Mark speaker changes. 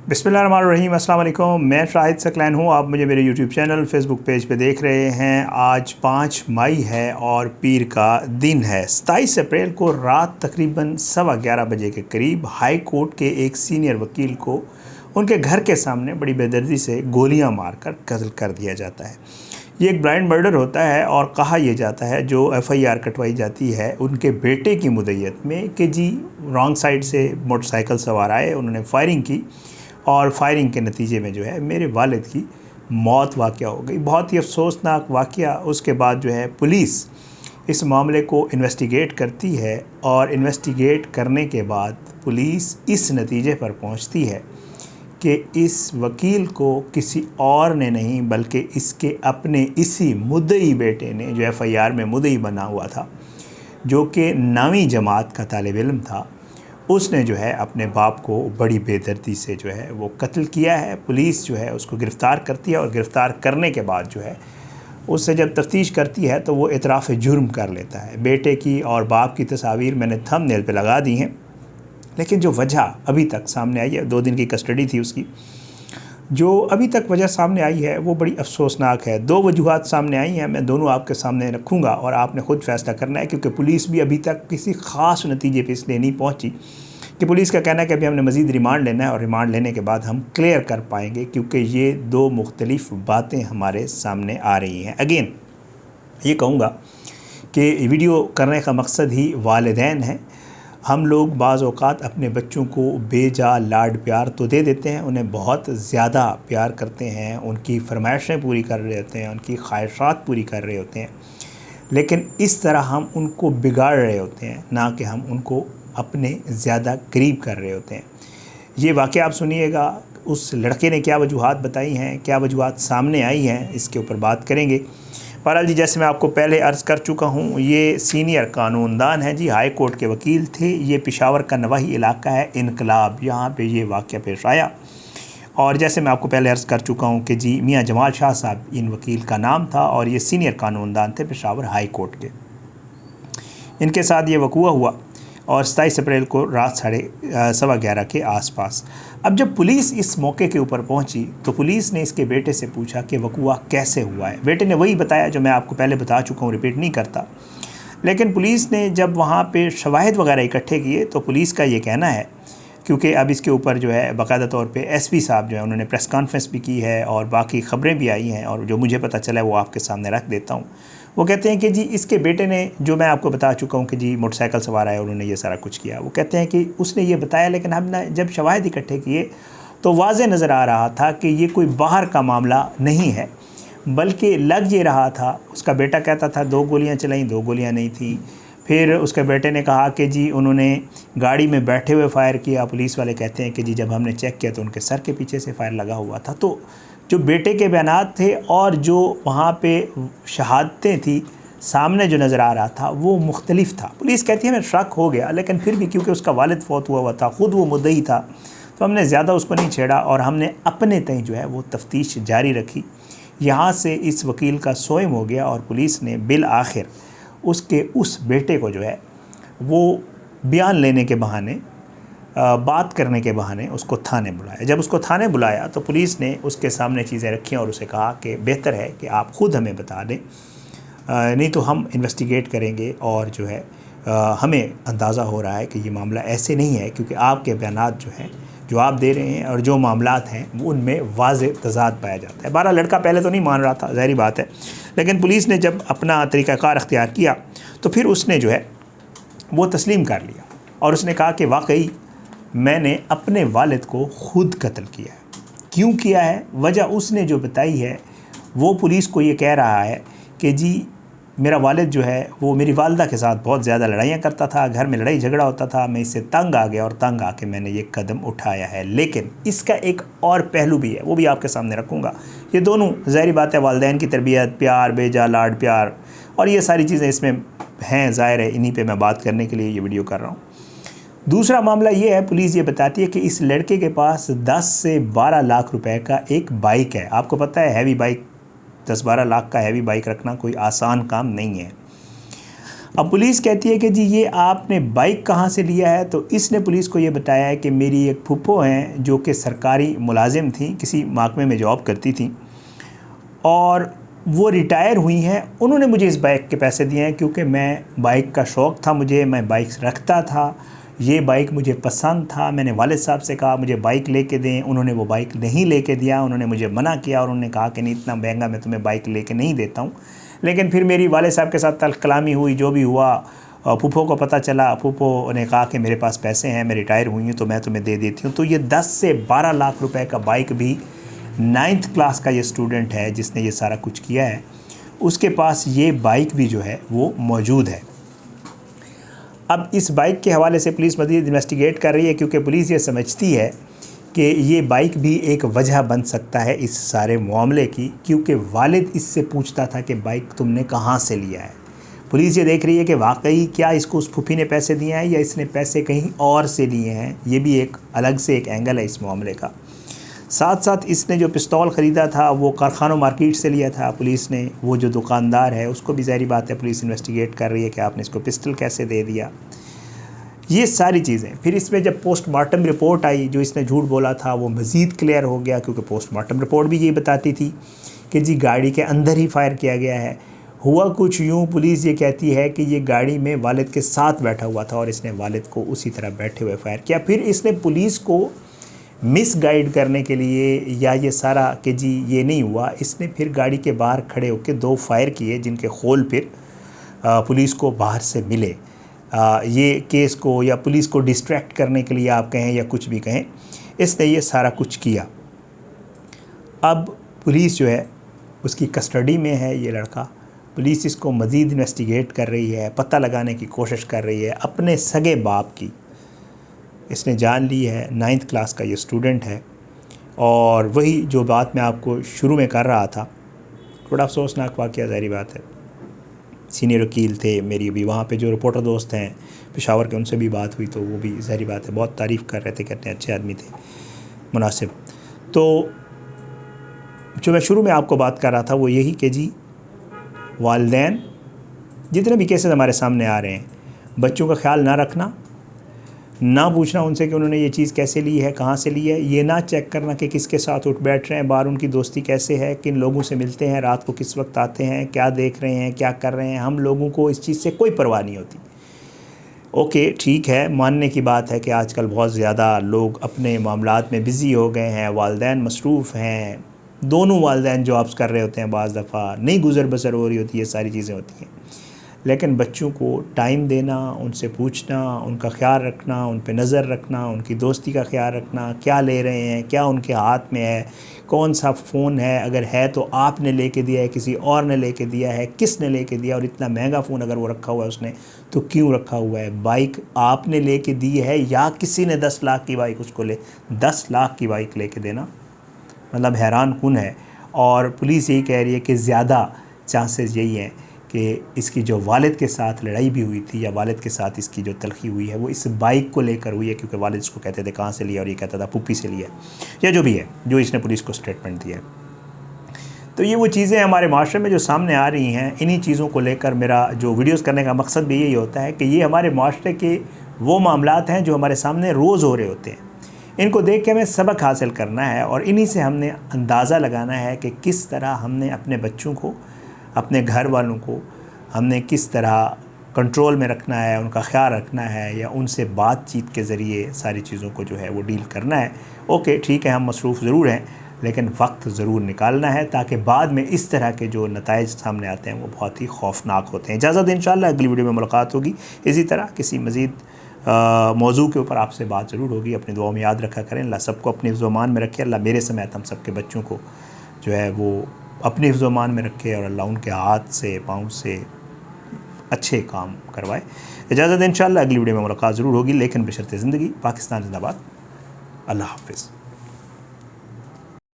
Speaker 1: बिस्मिल्लाहिर्रहमानिर्रहीम, अस्सलाम वालेकुम। मैं शाहिद सकलैन हूँ। आप मुझे मेरे यूट्यूब चैनल फेसबुक पेज पे देख रहे हैं। आज 5 मई है और पीर का दिन है। 27 अप्रैल को रात तकरीबन 11:15 बजे के करीब हाई कोर्ट के एक सीनियर वकील को उनके घर के सामने बड़ी बेदर्दी से गोलियां मारकर कत्ल कर दिया जाता है। ये एक ब्लाइंड मर्डर होता है और कहा यह जाता है, जो FIR कटवाई जाती है उनके बेटे की मुद्दत में, कि जी रॉन्ग साइड से मोटरसाइकिल सवार आए, उन्होंने फायरिंग की और फायरिंग के नतीजे में जो है मेरे वालिद की मौत वाक़या हो गई। बहुत ही अफसोसनाक वाक़या। उसके बाद जो है पुलिस इस मामले को इन्वेस्टिगेट करती है और इन्वेस्टिगेट करने के बाद पुलिस इस नतीजे पर पहुंचती है कि इस वकील को किसी और ने नहीं बल्कि इसके अपने इसी मुद्दई बेटे ने, जो FIR में मुद्दई बना हुआ था, जो कि 9वीं जमात का तालिब इल्म था, उसने जो है अपने बाप को बड़ी बेदर्दी से जो है वो कत्ल किया है। पुलिस जो है उसको गिरफ़्तार करती है और गिरफ़्तार करने के बाद जो है उससे जब तफ्तीश करती है तो वो इतराफ़ जुर्म कर लेता है। बेटे की और बाप की तस्वीर मैंने थंबनेल पे लगा दी हैं, लेकिन जो वजह अभी तक सामने आई है, 2 दिन की कस्टडी थी उसकी, जो अभी तक वजह सामने आई है वो बड़ी अफसोसनाक है। 2 वजूहात सामने आई हैं, मैं दोनों आपके सामने रखूँगा और आपने ख़ुद फैसला करना है, क्योंकि पुलिस भी अभी तक किसी ख़ास नतीजे पे इसलिए नहीं पहुँची कि पुलिस का कहना है कि अभी हमने मज़ीद रिमांड लेना है और रिमांड लेने के बाद हम क्लियर कर पाएंगे, क्योंकि ये 2 मुख्तलिफ़ बातें हमारे सामने आ रही हैं। अगेन ये कहूँगा कि वीडियो करने का मकसद ही वालिदैन है। हम लोग बाज़ औक़ात अपने बच्चों को बेजा लाड प्यार तो दे देते हैं, उन्हें बहुत ज़्यादा प्यार करते हैं, उनकी फरमाइशें पूरी कर रहे होते हैं, उनकी ख्वाहिशात पूरी कर रहे होते हैं, लेकिन इस तरह हम उनको बिगाड़ रहे होते हैं, ना कि हम उनको अपने ज़्यादा करीब कर रहे होते हैं। ये वाक़या आप सुनिएगा, उस लड़के ने क्या वजूहात बताई हैं, क्या वजूहात सामने आई हैं, इसके ऊपर बात करेंगे। बहरहाल जी, जैसे मैं आपको पहले अर्ज़ कर चुका हूँ, ये सीनियर कानूनदान हैं जी, हाई कोर्ट के वकील थे। ये पेशावर का नवाही इलाका है इनकलाब, यहाँ पे ये वाक़या पेश आया। और जैसे मैं आपको पहले अर्ज़ कर चुका हूँ कि जी मियाँ जमाल शाह साहब इन वकील का नाम था और ये सीनियर कानूनदान थे पेशावर हाई कोर्ट के। इनके साथ ये वक़ूआ हुआ और 27 अप्रैल को रात 11:15 के आसपास। अब जब पुलिस इस मौके के ऊपर पहुंची तो पुलिस ने इसके बेटे से पूछा कि वक़ूआ कैसे हुआ है। बेटे ने वही बताया जो मैं आपको पहले बता चुका हूँ, रिपीट नहीं करता। लेकिन पुलिस ने जब वहाँ पे शवाहिद वगैरह इकट्ठे किए तो पुलिस का ये कहना है, क्योंकि अब इसके ऊपर जो है बाकायदा तौर पे SP साहब जो है उन्होंने प्रेस कॉन्फ्रेंस भी की है और बाकी ख़बरें भी आई हैं, और जो मुझे पता चला है वो आपके सामने रख देता हूँ। वो कहते हैं कि जी इसके बेटे ने, जो मैं आपको बता चुका हूँ कि जी मोटरसाइकिल सवार आया, उन्होंने ये सारा कुछ किया, वो कहते हैं कि उसने ये बताया, लेकिन हमने जब शवाहिद इकट्ठे किए तो वाज़े नज़र आ रहा था कि ये कोई बाहर का मामला नहीं है, बल्कि लग ये रहा था। उसका बेटा कहता था 2 गोलियाँ चलाईं, 2 गोलियाँ नहीं थी। फिर उसके बेटे ने कहा कि जी उन्होंने गाड़ी में बैठे हुए फ़ायर किया। पुलिस वाले कहते हैं कि जी जब हमने चेक किया तो उनके सर के पीछे से फ़ायर लगा हुआ था। तो जो बेटे के बयानात थे और जो वहाँ पे शहादतें थी, सामने जो नज़र आ रहा था वो मुख्तलिफ था। पुलिस कहती है हमें शक हो गया, लेकिन फिर भी क्योंकि उसका वालिद फौत हुआ था, ख़ुद वो मुद्दई था, तो हमने ज़्यादा उसको नहीं छेड़ा और हमने अपने तय जो है वो तफ्तीश जारी रखी। यहाँ से इस वकील का सोयम हो गया और पुलिस ने बिल आखिर उसके उस बेटे को जो है वो बयान लेने के बहाने, बात करने के बहाने उसको थाने बुलाया। जब उसको थाने बुलाया तो पुलिस ने उसके सामने चीज़ें रखी और उसे कहा कि बेहतर है कि आप ख़ुद हमें बता दें, नहीं तो हम इन्वेस्टिगेट करेंगे और जो है हमें अंदाज़ा हो रहा है कि ये मामला ऐसे नहीं है, क्योंकि आपके बयानात जो हैं, जो आप दे रहे हैं और जो मामलात हैं वो उनमें वाज़े तज़ाद पाया जाता है। 12 लड़का पहले तो नहीं मान रहा था, ज़ाहिर बात है, लेकिन पुलिस ने जब अपना तरीक़ाकार अख्तियार किया तो फिर उसने जो है वो तस्लीम कर लिया और उसने कहा कि वाकई मैंने अपने वालिद को ख़ुद कत्ल किया है। क्यों किया है, वजह उसने जो बताई है, वो पुलिस को ये कह रहा है कि जी मेरा वालिद जो है वो मेरी वालदा के साथ बहुत ज़्यादा लड़ाइयाँ करता था, घर में लड़ाई झगड़ा होता था, मैं इससे तंग आ गया और तंग आके मैंने ये कदम उठाया है। लेकिन इसका एक और पहलू भी है, वो भी आपके सामने रखूँगा। ये दोनों ज़ाहिर बात है वालिदैन की तरबियत, प्यार, बेजा लाड प्यार और ये सारी चीज़ें इसमें हैं, ज़ाहिर है इन्हीं पर मैं बात करने के लिए ये वीडियो कर रहा हूँ। दूसरा मामला ये है, पुलिस ये बताती है कि इस लड़के के पास 10 से 12 लाख रुपए का एक बाइक है। आपको पता है हैवी बाइक, 10-12 लाख का हैवी बाइक रखना कोई आसान काम नहीं है। अब पुलिस कहती है कि जी ये आपने बाइक कहाँ से लिया है, तो इसने पुलिस को ये बताया है कि मेरी एक फूफो हैं जो कि सरकारी मुलाजिम थी, किसी महकमे में जॉब करती थी और वो रिटायर हुई हैं, उन्होंने मुझे इस बाइक के पैसे दिए हैं क्योंकि मैं बाइक का शौक़ था मुझे, मैं बाइक रखता था, ये बाइक मुझे पसंद था। मैंने वालिद साहब से कहा मुझे बाइक लेके दें, उन्होंने वो बाइक नहीं लेके दिया, उन्होंने मुझे मना किया और उन्होंने कहा कि नहीं इतना महंगा मैं तुम्हें बाइक लेके नहीं देता हूँ। लेकिन फिर मेरी वालिद साहब के साथ तल्ख़ कलामी हुई, जो भी हुआ फूफो को पता चला, फूफो ने कहा कि मेरे पास पैसे हैं, मैं रिटायर हुई हूँ तो मैं तुम्हें दे देती हूँ। तो ये 10 से 12 लाख रुपए का बाइक भी 9th क्लास का ये स्टूडेंट है जिसने ये सारा कुछ किया है, उसके पास ये बाइक भी जो है वो मौजूद है। अब इस बाइक के हवाले से पुलिस मज़ीद इन्वेस्टिगेट कर रही है क्योंकि पुलिस ये समझती है कि ये बाइक भी एक वजह बन सकता है इस सारे मामले की, क्योंकि वालिद इससे पूछता था कि बाइक तुमने कहाँ से लिया है। पुलिस ये देख रही है कि वाकई क्या इसको उस फूफी ने पैसे दिए हैं या इसने पैसे कहीं और से लिए हैं, ये भी एक अलग से एक एंगल है इस मामले का। साथ साथ इसने जो पिस्तौल ख़रीदा था वो कारखानों मार्केट से लिया था पुलिस ने, वो जो दुकानदार है उसको भी ज़ाहिर बात है पुलिस इन्वेस्टिगेट कर रही है कि आपने इसको पिस्टल कैसे दे दिया, ये सारी चीज़ें। फिर इसमें जब पोस्टमार्टम रिपोर्ट आई, जो इसने झूठ बोला था वो मज़ीद क्लियर हो गया क्योंकि पोस्टमार्टम रिपोर्ट भी यही बताती थी कि जी गाड़ी के अंदर ही फायर किया गया है। हुआ कुछ यूँ, पुलिस ये कहती है कि ये गाड़ी में वालिद के साथ बैठा हुआ था और इसने वालिद को उसी तरह बैठे हुए फायर किया। फिर इसने पुलिस को मिसगाइड करने के लिए या ये सारा कि जी ये नहीं हुआ, इसने फिर गाड़ी के बाहर खड़े होकर 2 फायर किए जिनके खोल फिर पुलिस को बाहर से मिले। ये केस को या पुलिस को डिस्ट्रैक्ट करने के लिए आप कहें या कुछ भी कहें, इसने ये सारा कुछ किया। अब पुलिस जो है उसकी कस्टडी में है ये लड़का, पुलिस इसको मज़ीद इन्वेस्टिगेट कर रही है, पता लगाने की कोशिश कर रही है। अपने सगे बाप की इसने जान ली है, 9th क्लास का ये स्टूडेंट है। और वही जो बात मैं आपको शुरू में कर रहा था, थोड़ा अफसोसनाक वाक़या ज़ाहिर बात है। सीनियर वकील थे मेरी भी वहाँ पे, जो रिपोर्टर दोस्त हैं पेशावर के, उनसे भी बात हुई तो वो भी ज़ाहिर बात है बहुत तारीफ़ कर रहे थे, कहते हैं अच्छे आदमी थे, मुनासिब। तो जो मैं शुरू में आपको बात कर रहा था वो यही कि जी वालिदैन जितने भी केसेस हमारे सामने आ रहे हैं, बच्चों का ख्याल ना रखना, ना पूछना उनसे कि उन्होंने ये चीज़ कैसे ली है, कहाँ से ली है, ये ना चेक करना कि किसके साथ उठ बैठ रहे हैं, बाहर उनकी दोस्ती कैसे है, किन लोगों से मिलते हैं, रात को किस वक्त आते हैं, क्या देख रहे हैं, क्या कर रहे हैं, हम लोगों को इस चीज़ से कोई परवाह नहीं होती। ओके ठीक है, मानने की बात है कि आजकल बहुत ज़्यादा लोग अपने मामलात में बिज़ी हो गए हैं, वालिदैन मसरूफ़ हैं, दोनों वालिदैन जॉब्स कर रहे होते हैं, बाज़ दफ़ा नहीं गुज़र बसर हो रही होती है, सारी चीज़ें होती हैं। लेकिन बच्चों को टाइम देना, उनसे पूछना, उनका ख्याल रखना, उन पे नज़र रखना, उनकी दोस्ती का ख्याल रखना, क्या ले रहे हैं, क्या उनके हाथ में है, कौन सा फ़ोन है, अगर है तो आपने लेके दिया है, किसी और ने लेके दिया है, किसने लेके दिया, और इतना महंगा फ़ोन अगर वो रखा हुआ है उसने तो क्यों रखा हुआ है, बाइक आपने लेके दी है या किसी ने 10 लाख की बाइक उसको 10 लाख की बाइक लेके देना मतलब हैरान कुन है। और पुलिस यही कह रही है कि ज़्यादा चांसेस यही हैं कि इसकी जो वालिद के साथ लड़ाई भी हुई थी या वालिद के साथ इसकी जो तलखी हुई है वो इस बाइक को लेकर हुई है, क्योंकि वालिद इसको कहते थे कहाँ से लिया और ये कहता था पुप्पी से लिया, या जो भी है जो इसने पुलिस को स्टेटमेंट दिया है। तो ये वो चीज़ें हमारे माशरे में जो सामने आ रही हैं, इन्हीं चीज़ों को लेकर मेरा जो वीडियोज़ करने का मकसद भी यही होता है कि ये हमारे माशरे के वो मामलात हैं जो हमारे सामने रोज़ हो रहे होते हैं, इनको देख के हमें सबक हासिल करना है और इन्हीं से हमने अंदाज़ा लगाना है कि किस तरह हमने अपने बच्चों को, अपने घर वालों को हमने किस तरह कंट्रोल में रखना है, उनका ख्याल रखना है, या उनसे बातचीत के ज़रिए सारी चीज़ों को जो है वो डील करना है। ओके ठीक है, हम मसरूफ़ ज़रूर हैं, लेकिन वक्त ज़रूर निकालना है ताकि बाद में इस तरह के जो नताइज सामने आते हैं वो बहुत ही खौफनाक होते हैं। इजाज़त इंशाअल्लाह अगली वीडियो में मुलाकात होगी, इसी तरह किसी मज़ीद मौजू के ऊपर आपसे बात ज़रूर होगी। अपनी दुआ में याद रखा करें, अल्लाह सबको अपनी ज़ुबान में रखे, अल्लाह मेरे समेत हम सबके बच्चों को जो है वो अपनी ज़ुबान में रखे और अल्लाह उनके हाथ से पाँव से अच्छे काम करवाए। इजाज़त इंशाअल्लाह अगली वीडियो में मुलाकात ज़रूर होगी, लेकिन बशर्ते ज़िंदगी। पाकिस्तान जिंदाबाद। अल्लाह हाफ़िज़।